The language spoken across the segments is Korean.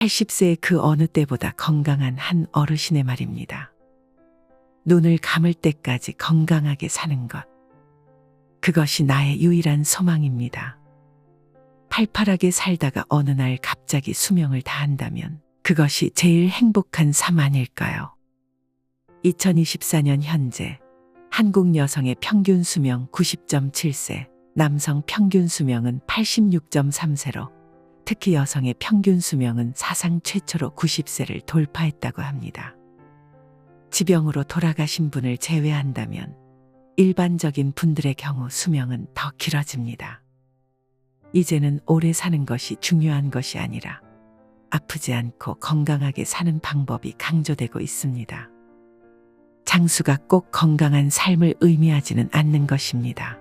80세의 그 어느 때보다 건강한 한 어르신의 말입니다. 눈을 감을 때까지 건강하게 사는 것. 그것이 나의 유일한 소망입니다. 팔팔하게 살다가 어느 날 갑자기 수명을 다한다면 그것이 제일 행복한 삶 아닐까요? 2024년 현재 한국 여성의 평균 수명 90.7세, 남성 평균 수명은 86.3세로 특히 여성의 평균 수명은 사상 최초로 90세를 돌파했다고 합니다. 지병으로 돌아가신 분을 제외한다면 일반적인 분들의 경우 수명은 더 길어집니다. 이제는 오래 사는 것이 중요한 것이 아니라 아프지 않고 건강하게 사는 방법이 강조되고 있습니다. 장수가 꼭 건강한 삶을 의미하지는 않는 것입니다.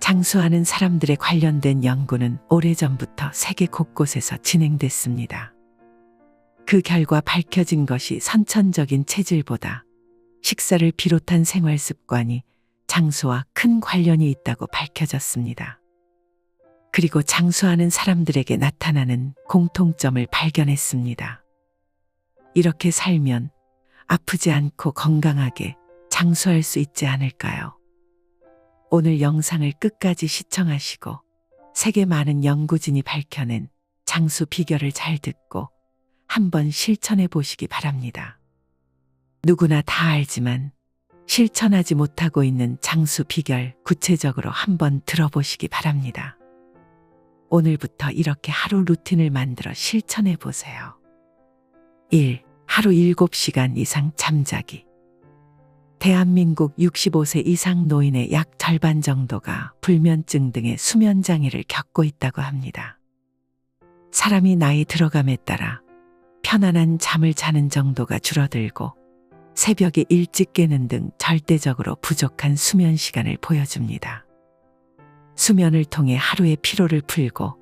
장수하는 사람들에 관련된 연구는 오래전부터 세계 곳곳에서 진행됐습니다. 그 결과 밝혀진 것이 선천적인 체질보다 식사를 비롯한 생활 습관이 장수와 큰 관련이 있다고 밝혀졌습니다. 그리고 장수하는 사람들에게 나타나는 공통점을 발견했습니다. 이렇게 살면 아프지 않고 건강하게 장수할 수 있지 않을까요? 오늘 영상을 끝까지 시청하시고 세계 많은 연구진이 밝혀낸 장수 비결을 잘 듣고 한번 실천해 보시기 바랍니다. 누구나 다 알지만 실천하지 못하고 있는 장수 비결 구체적으로 한번 들어보시기 바랍니다. 오늘부터 이렇게 하루 루틴을 만들어 실천해 보세요. 1. 하루 7시간 이상 잠자기. 대한민국 65세 이상 노인의 약 절반 정도가 불면증 등의 수면 장애를 겪고 있다고 합니다. 사람이 나이 들어감에 따라 편안한 잠을 자는 정도가 줄어들고 새벽에 일찍 깨는 등 절대적으로 부족한 수면 시간을 보여줍니다. 수면을 통해 하루의 피로를 풀고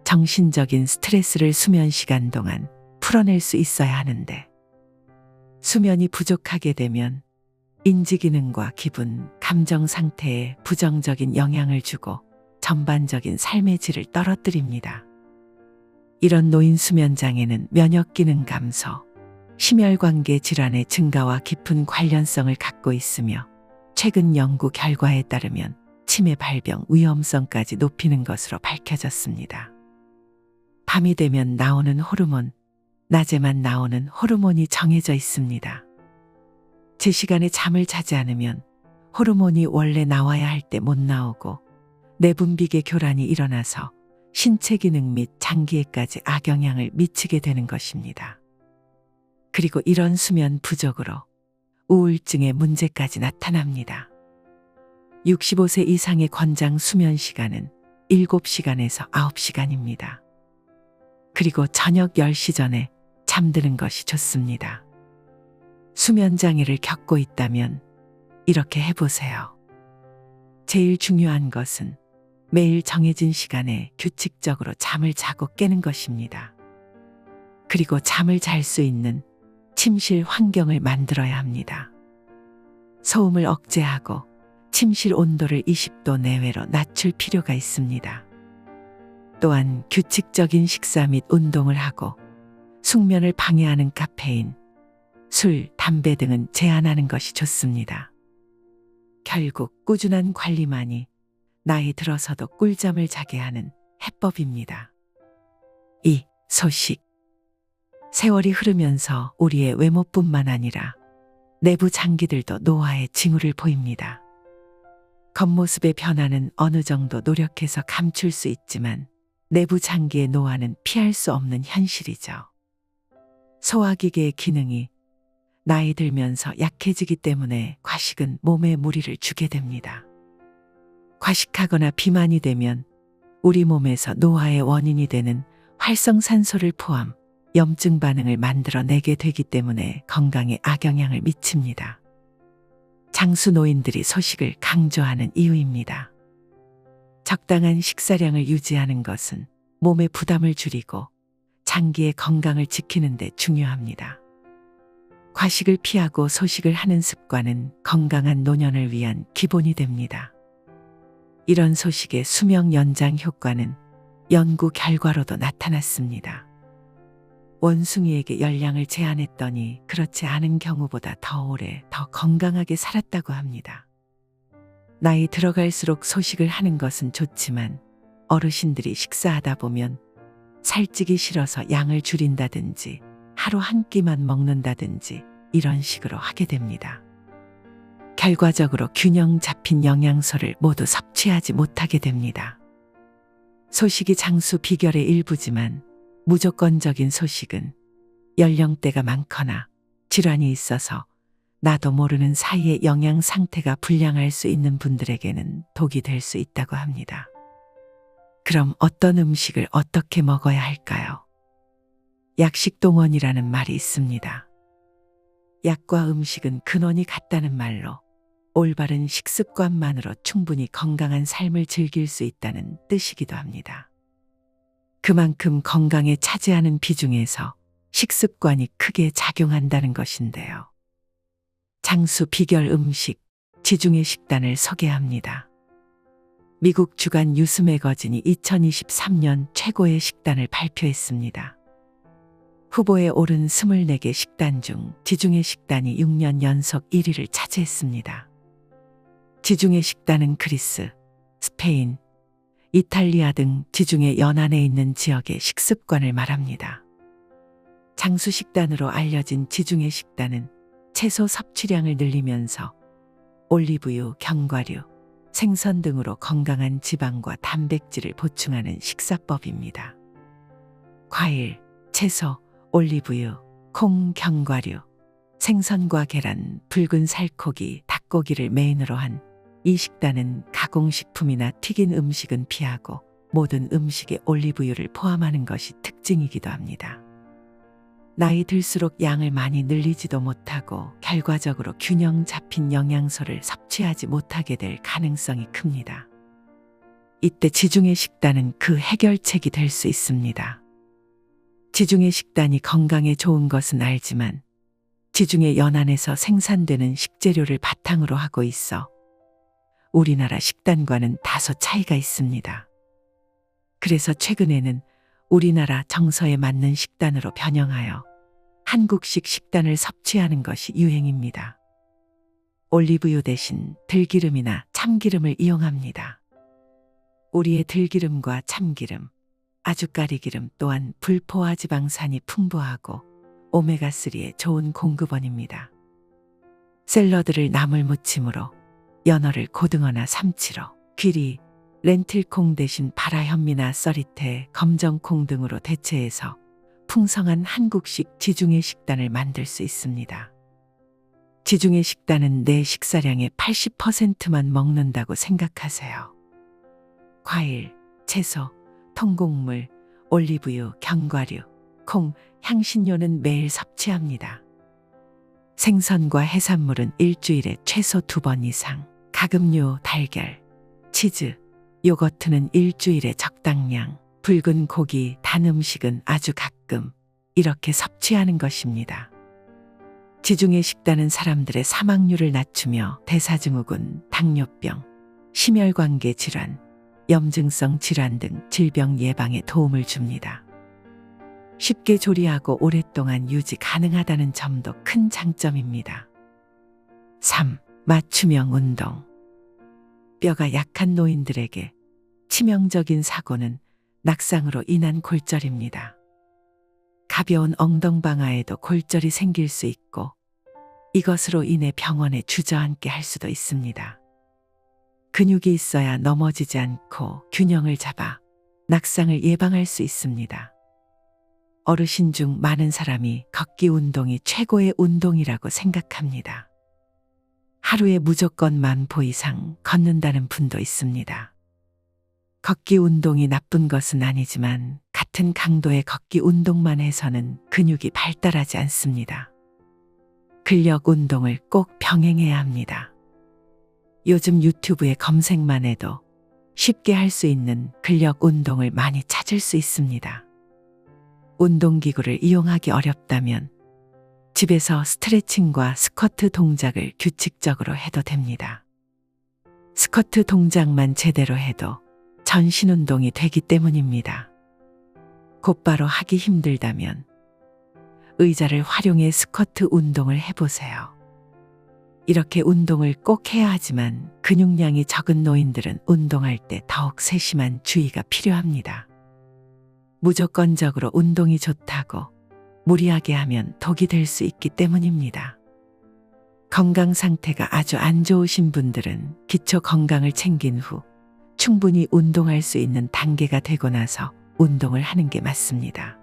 정신적인 스트레스를 수면 시간 동안 풀어낼 수 있어야 하는데 수면이 부족하게 되면 인지 기능과 기분, 감정 상태에 부정적인 영향을 주고 전반적인 삶의 질을 떨어뜨립니다. 이런 노인 수면 장애는 면역 기능 감소, 심혈관계 질환의 증가와 깊은 관련성을 갖고 있으며 최근 연구 결과에 따르면 치매 발병 위험성까지 높이는 것으로 밝혀졌습니다. 밤이 되면 나오는 호르몬, 낮에만 나오는 호르몬이 정해져 있습니다. 제 시간에 잠을 자지 않으면 호르몬이 원래 나와야 할 때 못 나오고 내분비계 교란이 일어나서 신체 기능 및 장기에까지 악영향을 미치게 되는 것입니다. 그리고 이런 수면 부족으로 우울증의 문제까지 나타납니다. 65세 이상의 권장 수면 시간은 7시간에서 9시간입니다. 그리고 저녁 10시 전에 잠드는 것이 좋습니다. 수면 장애를 겪고 있다면 이렇게 해보세요. 제일 중요한 것은 매일 정해진 시간에 규칙적으로 잠을 자고 깨는 것입니다. 그리고 잠을 잘 수 있는 침실 환경을 만들어야 합니다. 소음을 억제하고 침실 온도를 20도 내외로 낮출 필요가 있습니다. 또한 규칙적인 식사 및 운동을 하고 숙면을 방해하는 카페인, 술, 담배 등은 제한하는 것이 좋습니다. 결국 꾸준한 관리만이 나이 들어서도 꿀잠을 자게 하는 해법입니다. 2. 소식. 세월이 흐르면서 우리의 외모뿐만 아니라 내부 장기들도 노화의 징후를 보입니다. 겉모습의 변화는 어느 정도 노력해서 감출 수 있지만 내부 장기의 노화는 피할 수 없는 현실이죠. 소화기계의 기능이 나이 들면서 약해지기 때문에 과식은 몸에 무리를 주게 됩니다. 과식하거나 비만이 되면 우리 몸에서 노화의 원인이 되는 활성산소를 포함 염증 반응을 만들어내게 되기 때문에 건강에 악영향을 미칩니다. 장수 노인들이 소식을 강조하는 이유입니다. 적당한 식사량을 유지하는 것은 몸의 부담을 줄이고 장기의 건강을 지키는 데 중요합니다. 과식을 피하고 소식을 하는 습관은 건강한 노년을 위한 기본이 됩니다. 이런 소식의 수명 연장 효과는 연구 결과로도 나타났습니다. 원숭이에게 열량을 제한했더니 그렇지 않은 경우보다 더 오래 더 건강하게 살았다고 합니다. 나이 들어갈수록 소식을 하는 것은 좋지만 어르신들이 식사하다 보면 살찌기 싫어서 양을 줄인다든지 하루 한 끼만 먹는다든지 이런 식으로 하게 됩니다. 결과적으로 균형 잡힌 영양소를 모두 섭취하지 못하게 됩니다. 소식이 장수 비결의 일부지만 무조건적인 소식은 연령대가 많거나 질환이 있어서 나도 모르는 사이에 영양 상태가 불량할 수 있는 분들에게는 독이 될 수 있다고 합니다. 그럼 어떤 음식을 어떻게 먹어야 할까요? 약식동원이라는 말이 있습니다. 약과 음식은 근원이 같다는 말로 올바른 식습관만으로 충분히 건강한 삶을 즐길 수 있다는 뜻이기도 합니다. 그만큼 건강에 차지하는 비중에서 식습관이 크게 작용한다는 것인데요. 장수 비결 음식, 지중해 식단을 소개합니다. 미국 주간 뉴스 매거진이 2023년 최고의 식단을 발표했습니다. 후보에 오른 24개 식단 중 지중해 식단이 6년 연속 1위를 차지했습니다. 지중해 식단은 그리스, 스페인, 이탈리아 등 지중해 연안에 있는 지역의 식습관을 말합니다. 장수 식단으로 알려진 지중해 식단은 채소 섭취량을 늘리면서 올리브유, 견과류, 생선 등으로 건강한 지방과 단백질을 보충하는 식사법입니다. 과일, 채소, 올리브유, 콩, 견과류, 생선과 계란, 붉은 살코기, 닭고기를 메인으로 한 이 식단은 가공식품이나 튀긴 음식은 피하고 모든 음식에 올리브유를 포함하는 것이 특징이기도 합니다. 나이 들수록 양을 많이 늘리지도 못하고 결과적으로 균형 잡힌 영양소를 섭취하지 못하게 될 가능성이 큽니다. 이때 지중해 식단은 그 해결책이 될 수 있습니다. 지중해 식단이 건강에 좋은 것은 알지만 지중해 연안에서 생산되는 식재료를 바탕으로 하고 있어 우리나라 식단과는 다소 차이가 있습니다. 그래서 최근에는 우리나라 정서에 맞는 식단으로 변형하여 한국식 식단을 섭취하는 것이 유행입니다. 올리브유 대신 들기름이나 참기름을 이용합니다. 우리의 들기름과 참기름, 아주까리기름 또한 불포화 지방산이 풍부하고 오메가3에 좋은 공급원입니다. 샐러드를 나물무침으로, 연어를 고등어나 삼치로, 귀리, 렌틸콩 대신 바라현미나 썰이태, 검정콩 등으로 대체해서 풍성한 한국식 지중해 식단을 만들 수 있습니다. 지중해 식단은 내 식사량의 80%만 먹는다고 생각하세요. 과일, 채소, 통곡물, 올리브유, 견과류, 콩, 향신료는 매일 섭취합니다. 생선과 해산물은 일주일에 최소 2번 이상, 가금류, 달걀, 치즈, 요거트는 일주일에 적당량, 붉은 고기, 단 음식은 아주 가끔 이렇게 섭취하는 것입니다. 지중해 식단은 사람들의 사망률을 낮추며 대사증후군, 당뇨병, 심혈관계 질환, 염증성 질환 등 질병 예방에 도움을 줍니다. 쉽게 조리하고 오랫동안 유지 가능하다는 점도 큰 장점입니다. 3. 맞춤형 운동. 뼈가 약한 노인들에게 치명적인 사고는 낙상으로 인한 골절입니다. 가벼운 엉덩방아에도 골절이 생길 수 있고 이것으로 인해 병원에 주저앉게 할 수도 있습니다. 근육이 있어야 넘어지지 않고 균형을 잡아 낙상을 예방할 수 있습니다. 어르신 중 많은 사람이 걷기 운동이 최고의 운동이라고 생각합니다. 하루에 무조건 10,000보 이상 걷는다는 분도 있습니다. 걷기 운동이 나쁜 것은 아니지만 같은 강도의 걷기 운동만 해서는 근육이 발달하지 않습니다. 근력 운동을 꼭 병행해야 합니다. 요즘 유튜브에 검색만 해도 쉽게 할 수 있는 근력 운동을 많이 찾을 수 있습니다. 운동기구를 이용하기 어렵다면 집에서 스트레칭과 스쿼트 동작을 규칙적으로 해도 됩니다. 스쿼트 동작만 제대로 해도 전신 운동이 되기 때문입니다. 곧바로 하기 힘들다면 의자를 활용해 스쿼트 운동을 해보세요. 이렇게 운동을 꼭 해야 하지만 근육량이 적은 노인들은 운동할 때 더욱 세심한 주의가 필요합니다. 무조건적으로 운동이 좋다고 무리하게 하면 독이 될 수 있기 때문입니다. 건강 상태가 아주 안 좋으신 분들은 기초 건강을 챙긴 후 충분히 운동할 수 있는 단계가 되고 나서 운동을 하는 게 맞습니다.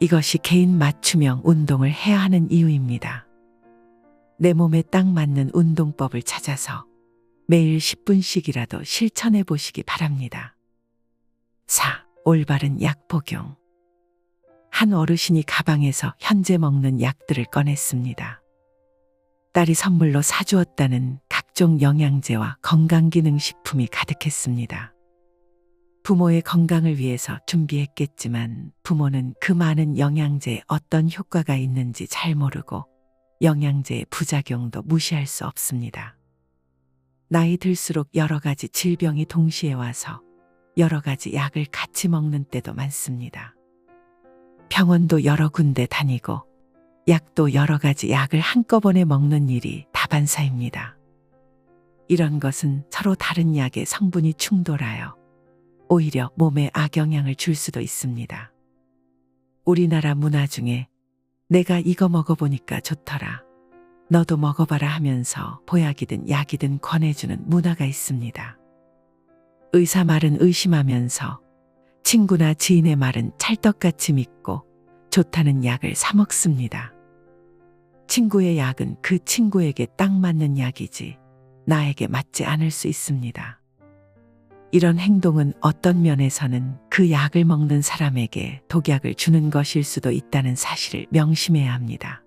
이것이 개인 맞춤형 운동을 해야 하는 이유입니다. 내 몸에 딱 맞는 운동법을 찾아서 매일 10분씩이라도 실천해 보시기 바랍니다. 4. 올바른 약 복용. 한 어르신이 가방에서 현재 먹는 약들을 꺼냈습니다. 딸이 선물로 사주었다는 각종 영양제와 건강기능식품이 가득했습니다. 부모의 건강을 위해서 준비했겠지만 부모는 그 많은 영양제에 어떤 효과가 있는지 잘 모르고 영양제의 부작용도 무시할 수 없습니다. 나이 들수록 여러 가지 질병이 동시에 와서 여러 가지 약을 같이 먹는 때도 많습니다. 병원도 여러 군데 다니고 약도 여러 가지 약을 한꺼번에 먹는 일이 다반사입니다. 이런 것은 서로 다른 약의 성분이 충돌하여 오히려 몸에 악영향을 줄 수도 있습니다. 우리나라 문화 중에 내가 이거 먹어보니까 좋더라, 너도 먹어봐라 하면서 보약이든 약이든 권해주는 문화가 있습니다. 의사 말은 의심하면서 친구나 지인의 말은 찰떡같이 믿고 좋다는 약을 사 먹습니다. 친구의 약은 그 친구에게 딱 맞는 약이지 나에게 맞지 않을 수 있습니다. 이런 행동은 어떤 면에서는 그 약을 먹는 사람에게 독약을 주는 것일 수도 있다는 사실을 명심해야 합니다.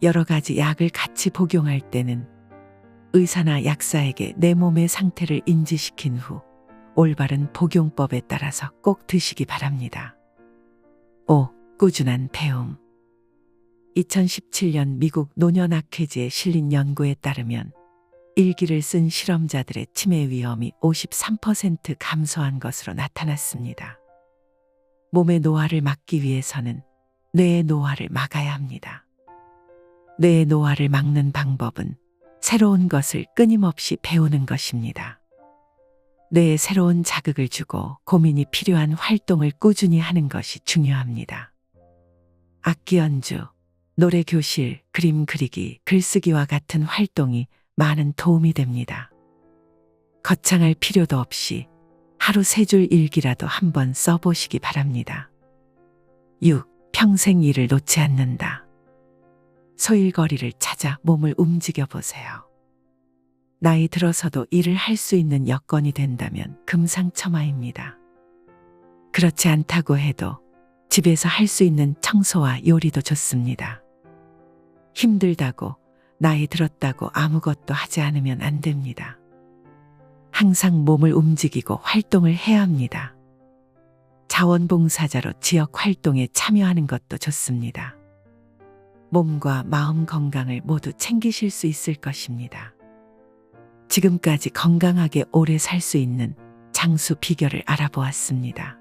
여러 가지 약을 같이 복용할 때는 의사나 약사에게 내 몸의 상태를 인지시킨 후 올바른 복용법에 따라서 꼭 드시기 바랍니다. 5. 꾸준한 배움. 2017년 미국 노년학회지에 실린 연구에 따르면 일기를 쓴 실험자들의 치매 위험이 53% 감소한 것으로 나타났습니다. 몸의 노화를 막기 위해서는 뇌의 노화를 막아야 합니다. 뇌의 노화를 막는 방법은 새로운 것을 끊임없이 배우는 것입니다. 뇌에 새로운 자극을 주고 고민이 필요한 활동을 꾸준히 하는 것이 중요합니다. 악기 연주, 노래 교실, 그림 그리기, 글쓰기와 같은 활동이 많은 도움이 됩니다. 거창할 필요도 없이 하루 3줄 일기라도 한번 써보시기 바랍니다. 6. 평생 일을 놓지 않는다. 소일거리를 찾아 몸을 움직여 보세요. 나이 들어서도 일을 할 수 있는 여건이 된다면 금상첨화입니다. 그렇지 않다고 해도 집에서 할 수 있는 청소와 요리도 좋습니다. 힘들다고 나이 들었다고 아무것도 하지 않으면 안 됩니다. 항상 몸을 움직이고 활동을 해야 합니다. 자원봉사자로 지역 활동에 참여하는 것도 좋습니다. 몸과 마음 건강을 모두 챙기실 수 있을 것입니다. 지금까지 건강하게 오래 살 수 있는 장수 비결을 알아보았습니다.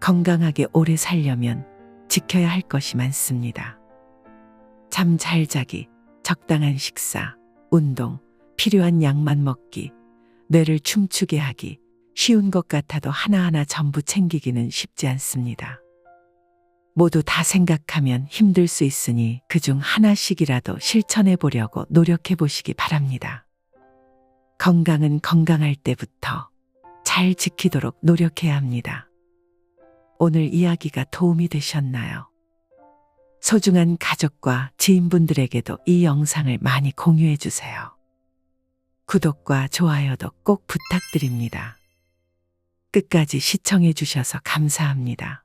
건강하게 오래 살려면 지켜야 할 것이 많습니다. 잠 잘 자기, 적당한 식사, 운동, 필요한 약만 먹기, 뇌를 춤추게 하기, 쉬운 것 같아도 하나하나 전부 챙기기는 쉽지 않습니다. 모두 다 생각하면 힘들 수 있으니 그중 하나씩이라도 실천해 보려고 노력해 보시기 바랍니다. 건강은 건강할 때부터 잘 지키도록 노력해야 합니다. 오늘 이야기가 도움이 되셨나요? 소중한 가족과 지인분들에게도 이 영상을 많이 공유해 주세요. 구독과 좋아요도 꼭 부탁드립니다. 끝까지 시청해 주셔서 감사합니다.